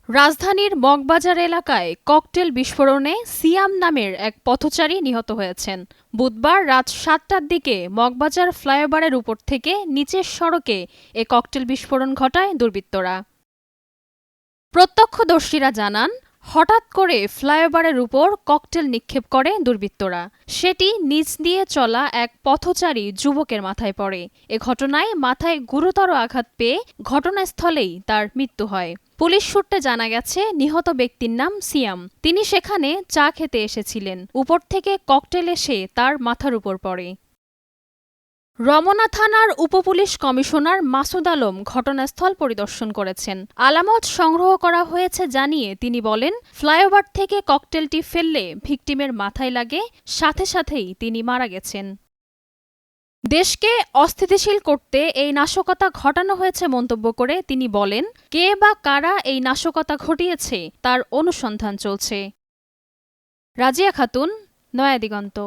রাজধানীর মগবাজার এলাকায় ককটেল বিস্ফোরণে সিয়াম নামের এক পথচারী নিহত হয়েছেন। বুধবার রাত ৭টার দিকে মগবাজার ফ্লাইওভারের উপর থেকে নিচের সড়কে এ ককটেল বিস্ফোরণ ঘটায় দুর্বৃত্তরা। প্রত্যক্ষদর্শীরা জানান, হঠাৎ করে ফ্লাইওভারের উপর ককটেল নিক্ষেপ করে দুর্বৃত্তরা। সেটি নিচ দিয়ে চলা এক পথচারী যুবকের মাথায় পড়ে। এ ঘটনায় মাথায় গুরুতর আঘাত পেয়ে ঘটনাস্থলেই তার মৃত্যু হয়। পুলিশ সূত্রে জানা গেছে, নিহত ব্যক্তির নাম সিয়াম। তিনি সেখানে চা খেতে এসেছিলেন। উপর থেকে ককটেল এসে তার মাথার উপর পড়ে। রমনা থানার উপপুলিশ কমিশনার মাসুদ আলম ঘটনাস্থল পরিদর্শন করেছেন। আলামত সংগ্রহ করা হয়েছে জানিয়ে তিনি বলেন, ফ্লাইওভার থেকে ককটেলটি ফেললে ভিকটিমের মাথায় লাগে, সাথে সাথেই তিনি মারা গেছেন। দেশকে অস্থিতিশীল করতে এই নাশকতা ঘটানো হয়েছে মন্তব্য করে তিনি বলেন, কে বা কারা এই নাশকতা ঘটিয়েছে তার অনুসন্ধান চলছে। রাজিয়া খাতুন, নয়া দিগন্ত।